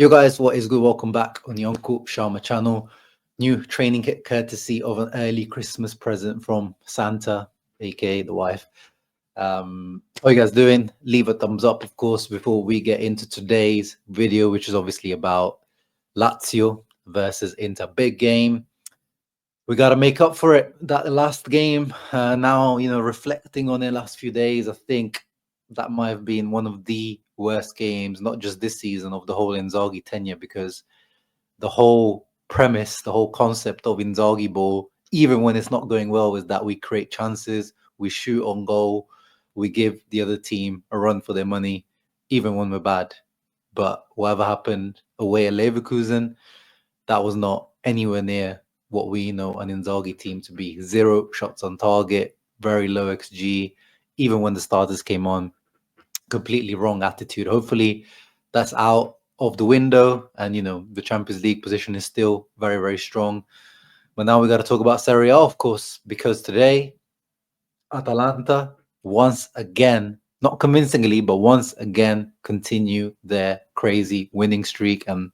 Yo guys, what is good? Welcome back on the Uncle Sharma channel. New training kit courtesy of an early Christmas present from Santa, aka the wife. How you guys doing? Leave a thumbs up, of course, before we get into today's video, which is obviously about Lazio versus Inter. Big game. We got to make up for it. That last game. Now, reflecting on the last few days, I think that might have been one of the worst games, not just this season, of the whole Inzaghi tenure, because the whole premise, the whole concept of Inzaghi ball, even when it's not going well, is that we create chances, we shoot on goal, we give the other team a run for their money, even when we're bad. But whatever happened away at Leverkusen, that was not anywhere near what we know an Inzaghi team to be. 0 shots on target, very low XG, even when the starters came on. Completely wrong attitude. Hopefully that's out of the window, and the Champions League position is still very, very strong. But now we got to talk about Serie A, of course, because today Atalanta once again, not convincingly, but once again, continue their crazy winning streak. And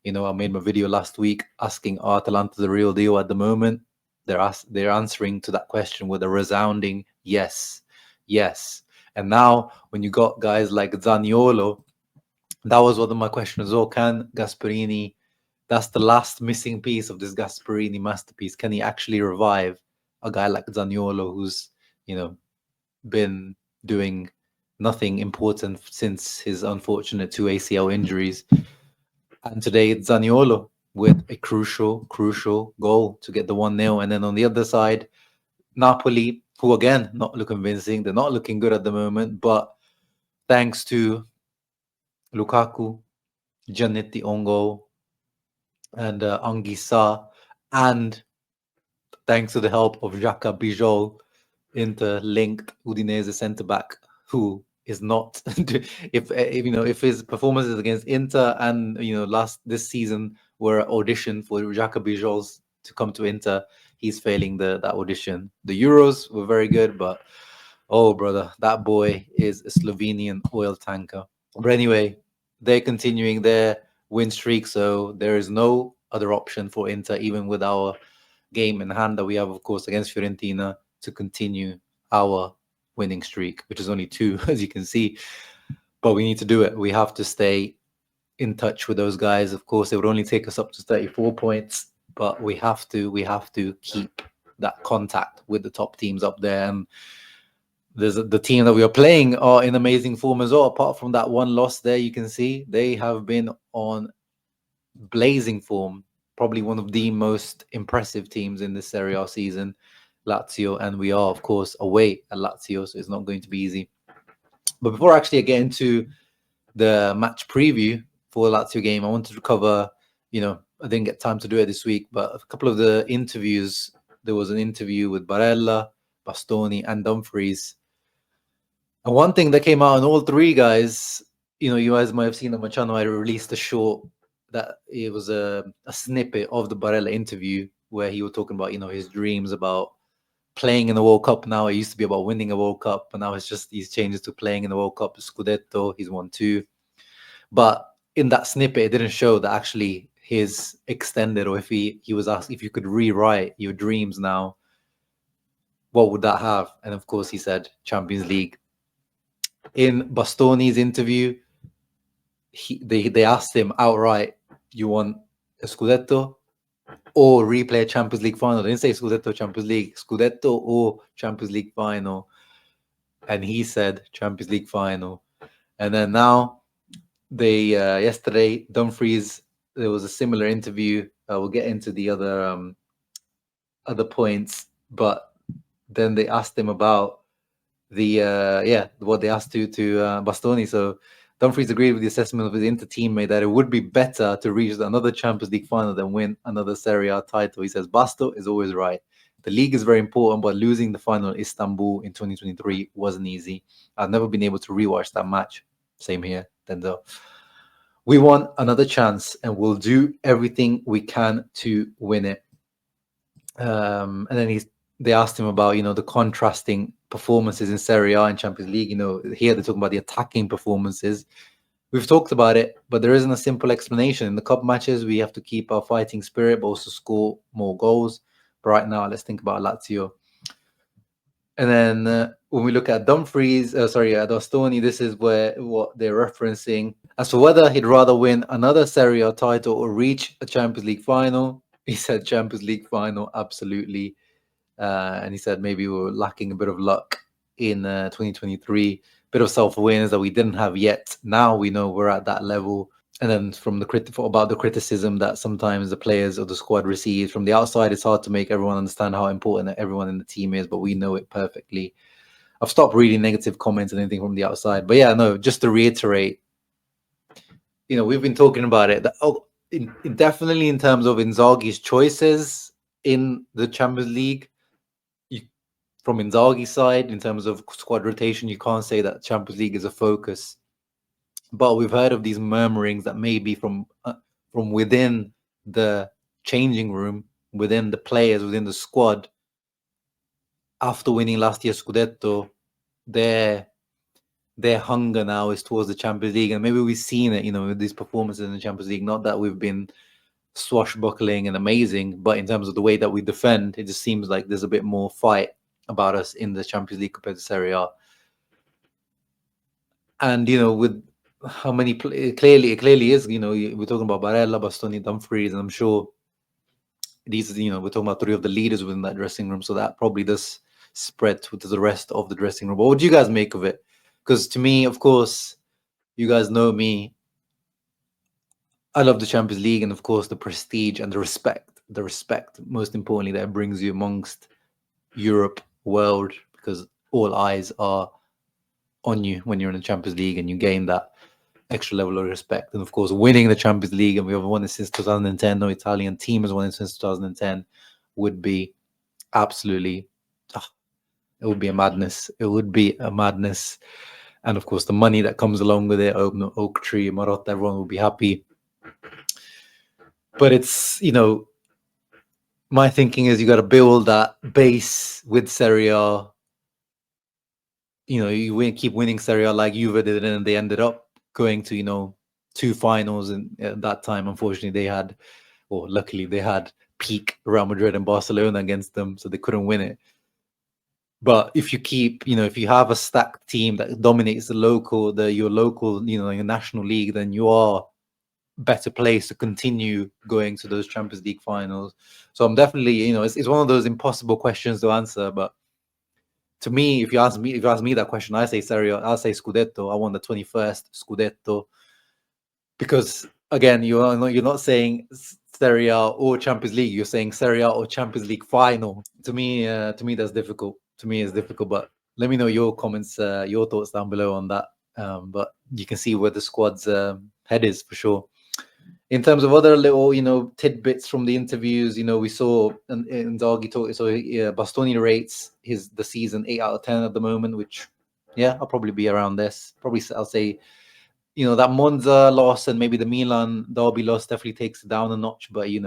I made my video last week asking, are Atalanta the real deal at the moment? They're answering to that question with a resounding yes. And now, when you got guys like Zaniolo, that was one of my questions as well. Can Gasperini, that's the last missing piece of this Gasperini masterpiece, can he actually revive a guy like Zaniolo, who's, been doing nothing important since his unfortunate 2 ACL injuries? And today, Zaniolo with a crucial goal to get the 1-0. And then on the other side, Napoli, who again, not looking convincing. They're not looking good at the moment, but thanks to Lukaku, Giannetti on goal, and Anguissa, and thanks to the help of Xhaka Bijol, Inter linked Udinese centre back, who is not if his performances against Inter and this season were audition for Xhaka Bijol's to come to Inter, he's failing that audition. The Euros were very good, but oh brother, that boy is a Slovenian oil tanker. But anyway, they're continuing their win streak, so there is no other option for Inter, even with our game in hand that we have, of course, against Fiorentina, to continue our winning streak, which is only 2, as you can see. But we need to do it. We have to stay in touch with those guys. Of course, it would only take us up to 34 points, but we have to keep that contact with the top teams up there. And the team that we are playing are in amazing form as well. Apart from that one loss there, you can see they have been on blazing form. Probably one of the most impressive teams in this Serie A season, Lazio, and we are, of course, away at Lazio, so it's not going to be easy. But before actually I get into the match preview for the Lazio game, I wanted to cover, I didn't get time to do it this week, but a couple of the interviews. There was an interview with Barella, Bastoni, and Dumfries. And one thing that came out in all 3 guys, you guys might have seen on my channel, I released a short that it was a snippet of the Barella interview where he was talking about, his dreams about playing in the World Cup. Now it used to be about winning a World Cup, and now it's just these changes to playing in the World Cup, scudetto. He's won 2. But in that snippet, it didn't show that actually his extended, or if he was asked if you could rewrite your dreams now, what would that have? And of course, he said Champions League. In Bastoni's interview, they asked him outright, you want a scudetto or replay a Champions League final? They didn't say scudetto, Champions League, scudetto or Champions League final. And he said Champions League final. And then now yesterday, Dumfries, there was a similar interview. We'll get into the other points, but then they asked him about what they asked to Bastoni. So Dumfries agreed with the assessment of his Inter teammate that it would be better to reach another Champions League final than win another Serie A title. He says, Basto is always right. The league is very important, but losing the final in Istanbul in 2023 wasn't easy. I've never been able to rewatch that match. Same here, Denzel. We want another chance, and we'll do everything we can to win it. And then they asked him about, the contrasting performances in Serie A and Champions League. Here they're talking about the attacking performances. we've talked about it, but there isn't a simple explanation. In the cup matches, we have to keep our fighting spirit, but also score more goals. But right now, let's think about Lazio. And then when we look at Dumfries, at Bastoni, this is what they're referencing. As for whether he'd rather win another Serie A title or reach a Champions League final, he said Champions League final, absolutely. And he said maybe we were lacking a bit of luck in 2023, bit of self-awareness that we didn't have yet. Now we know we're at that level. And then from the about the criticism that sometimes the players or the squad receives from the outside, it's hard to make everyone understand how important everyone in the team is, but we know it perfectly. I've stopped reading negative comments and anything from the outside. But yeah, no, just to reiterate, we've been talking about it. Definitely in terms of Inzaghi's choices in the Champions League, from Inzaghi's side, in terms of squad rotation, you can't say that Champions League is a focus. But we've heard of these murmurings that maybe from within the changing room, within the players, within the squad, after winning last year's scudetto, their hunger now is towards the Champions League. And maybe we've seen it, with these performances in the Champions League. Not that we've been swashbuckling and amazing, but in terms of the way that we defend, it just seems like there's a bit more fight about us in the Champions League compared to Serie A. And with how many it clearly is, we're talking about Barella, Bastoni, Dumfries, and I'm sure these, we're talking about three of the leaders within that dressing room, so that probably does spread to the rest of the dressing room. But what do you guys make of it? Because to me, of course, you guys know me, I love the Champions League, and of course the prestige and the respect, most importantly, that brings you amongst Europe, world, because all eyes are on you when you're in the Champions League, and you gain that extra level of respect. And of course, winning the Champions League, and we have won it since 2010, no Italian team has won it since 2010, would be absolutely, it would be a madness. It would be a madness. And of course, the money that comes along with it, Oak Tree, Marotta, everyone will be happy. But it's, my thinking is you got to build that base with Serie A. You keep winning Serie A like Juve did, and they ended up going to, 2 finals. And at that time, unfortunately, luckily they had peak Real Madrid and Barcelona against them, so they couldn't win it. But if you keep, if you have a stacked team that dominates your local, your national league, then you are better placed to continue going to those Champions League finals. So I'm definitely, it's one of those impossible questions to answer. But to me, if you ask me that question, I say Serie A, I'll say Scudetto. I won the 21st Scudetto, because again, you're not saying Serie A or Champions League. You're saying Serie A or Champions League final. To me, that's difficult. To me, it's difficult. But let me know your comments, your thoughts down below on that. But you can see where the squad's head is for sure. In terms of other little, tidbits from the interviews, we saw in Inzaghi talk. So Bastoni rates the season 8 out of 10 at the moment, which, I'll probably be around this. Probably I'll say, that Monza loss and maybe the Milan derby loss definitely takes it down a notch. But you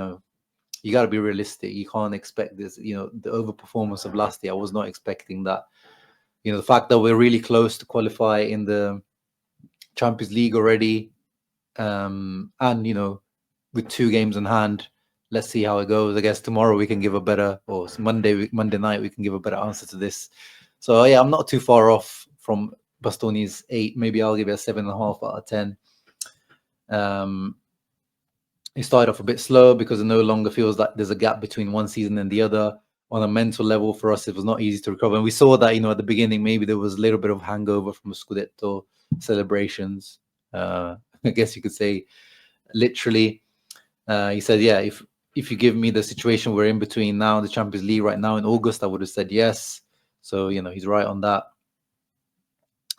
got to be realistic. You can't expect this. The overperformance of last year, I was not expecting that. The fact that we're really close to qualify in the Champions League already. And with 2 games in hand, let's see how it goes. I guess tomorrow we can give a better, or Monday night we can give a better answer to this. So I'm not too far off from Bastoni's 8. Maybe I'll give it a 7.5 out of 10. He started off a bit slow because it no longer feels like there's a gap between one season and the other. On a mental level, for us, it was not easy to recover. And we saw that, at the beginning, maybe there was a little bit of hangover from the Scudetto celebrations. I guess you could say, literally. He said, if you give me the situation we're in between now and the Champions League right now in August, I would have said yes. So, he's right on that.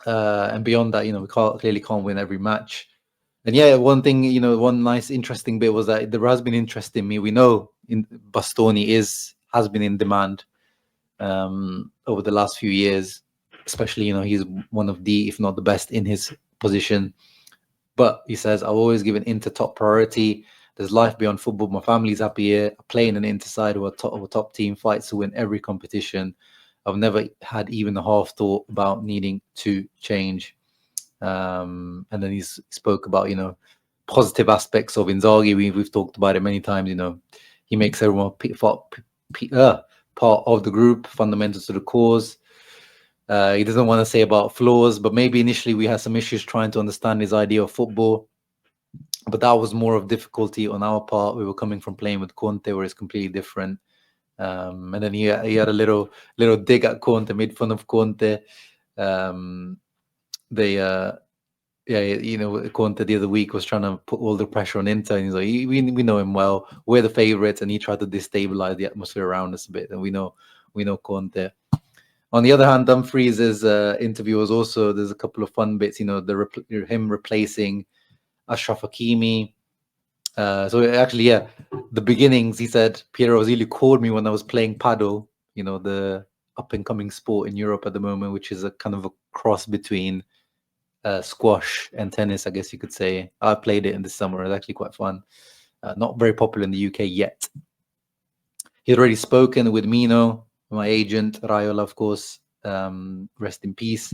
And beyond that, we clearly can't win every match. And one thing, one nice interesting bit was that there has been interest in me. We know Bastoni has been in demand over the last few years, especially, he's one of the, if not the best in his position. But he says, I've always given Inter top priority. There's life beyond football. My family's happy here. I play in an Inter side who are a top team, fights to win every competition. I've never had even a half thought about needing to change. And then he spoke about, positive aspects of Inzaghi. We've talked about it many times. He makes everyone part of the group, fundamental to the cause. He doesn't want to say about flaws, but maybe initially we had some issues trying to understand his idea of football. But that was more of difficulty on our part. We were coming from playing with Conte, where it's completely different. And then he had a little dig at Conte, made fun of Conte. Conte the other week was trying to put all the pressure on Inter, and he's like, we know him well. We're the favourites, and he tried to destabilize the atmosphere around us a bit. And we know Conte. On the other hand, Dumfries' interview was also, there's a couple of fun bits. Him replacing Ashraf Hakimi. So actually, the beginnings, he said, Piero Ozili called me when I was playing paddle, the up-and-coming sport in Europe at the moment, which is a kind of a cross between squash and tennis, I guess you could say. I played it in the summer. It's actually quite fun. Not very popular in the UK yet. He'd already spoken with Mino, my agent, Raiola, of course. Rest in peace.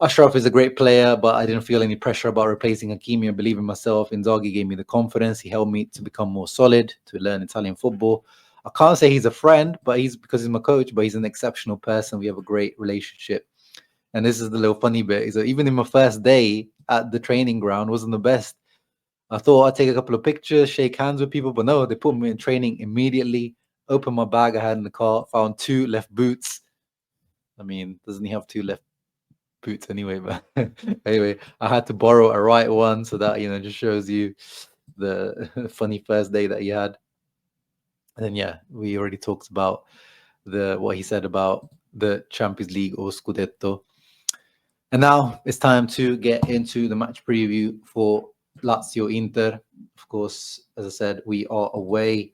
Ashraf is a great player, but I didn't feel any pressure about replacing Hakimi. I believe in myself. Inzaghi gave me the confidence. He helped me to become more solid, to learn Italian football. I can't say he's a friend, but because he's my coach, but he's an exceptional person. We have a great relationship. And this is the little funny bit. So even in my first day at the training ground wasn't the best. I thought I'd take a couple of pictures, shake hands with people, but no, they put me in training immediately. Opened my bag I had in the car, found 2 left boots. I mean, doesn't he have 2 left boots anyway? But anyway, I had to borrow a right one, so that just shows you the funny first day that he had. And then we already talked about what he said about the Champions League or scudetto. And now it's time to get into the match preview for Lazio Inter. Of course, as I said, we are away.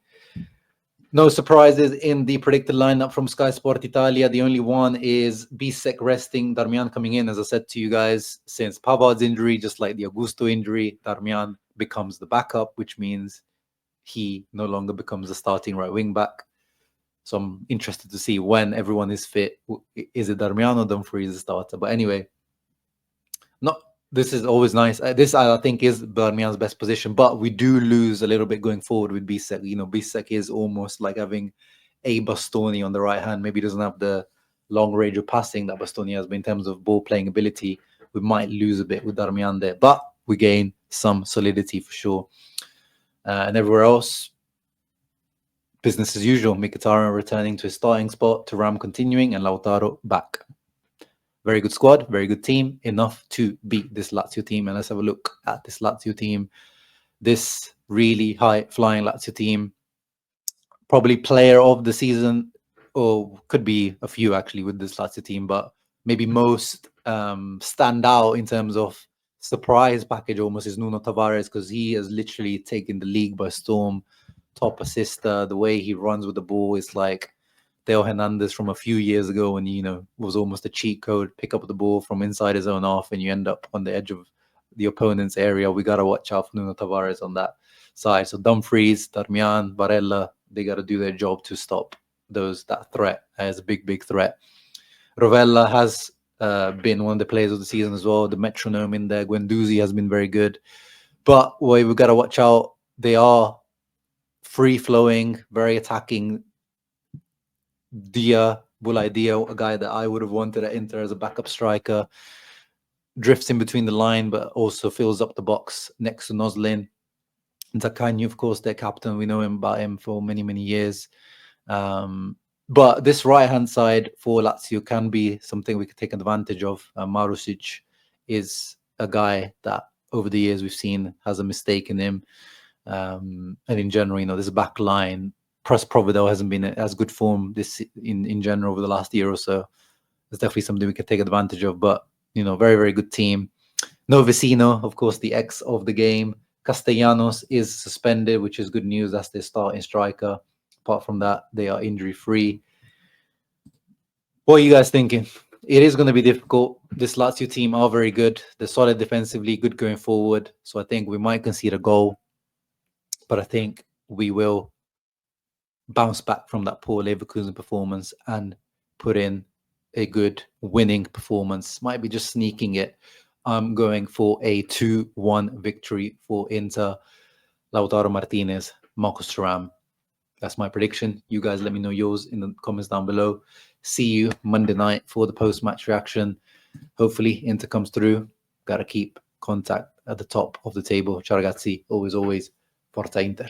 No surprises in the predicted lineup from Sky Sport Italia. The only one is Bisek resting, Darmian coming in. As I said to you guys, since Pavard's injury, just like the Augusto injury, Darmian becomes the backup, which means he no longer becomes the starting right wing back. So I'm interested to see when everyone is fit. Is it Darmian or Dumfries the starter? But anyway, this is always nice. This, I think, is Darmian's best position, but we do lose a little bit going forward with Bisek. Bisek is almost like having a Bastoni on the right hand. Maybe doesn't have the long range of passing that Bastoni has, but in terms of ball playing ability, we might lose a bit with Darmian there, but we gain some solidity for sure. And everywhere else, business as usual. Mkhitaryan returning to his starting spot, Thuram continuing, and Lautaro back. Very good squad, very good team, enough to beat this Lazio team. And let's have a look at this Lazio team. This really high-flying Lazio team, probably player of the season, or could be a few actually with this Lazio team, but maybe most stand out in terms of surprise package almost is Nuno Tavares, because he has literally taken the league by storm. Top assister, the way he runs with the ball is like Theo Hernandez from a few years ago when, was almost a cheat code, pick up the ball from inside his own half and you end up on the edge of the opponent's area. We got to watch out for Nuno Tavares on that side. So Dumfries, Darmian, Barella, they got to do their job to stop that threat as a big, big threat. Rovella has been one of the players of the season as well. The metronome in there. Guendouzi has been very good. But we've got to watch out. They are free-flowing, very attacking. Bulay Dia, a guy that I would have wanted at Inter as a backup striker, drifts in between the line, but also fills up the box next to Noslin. Zaccagni, of course, their captain. We know about him for many, many years. But this right-hand side for Lazio can be something we could take advantage of. Marusic is a guy that over the years we've seen has a mistake in him. And in general, this back line, Providel hasn't been as good form this in general over the last year or so. It's definitely something we could take advantage of. But very, very good team. No Vecino, of course, the ex of the game. Castellanos is suspended, which is good news. That's their starting striker. Apart from that, they are injury free. What are you guys thinking? It is going to be difficult. This Lazio team are very good. They're solid defensively, good going forward. So I think we might concede a goal. But I think we will bounce back from that poor Leverkusen performance and put in a good winning performance. Might be just sneaking it I'm going for a 2-1 victory for Inter. Lautaro Martinez, Marcus Thuram. That's my prediction. You guys let me know yours in the comments down below. See you Monday night for the post-match reaction. Hopefully Inter comes through. Got to keep contact at the top of the table. Ciao ragazzi. Always, Forza Inter.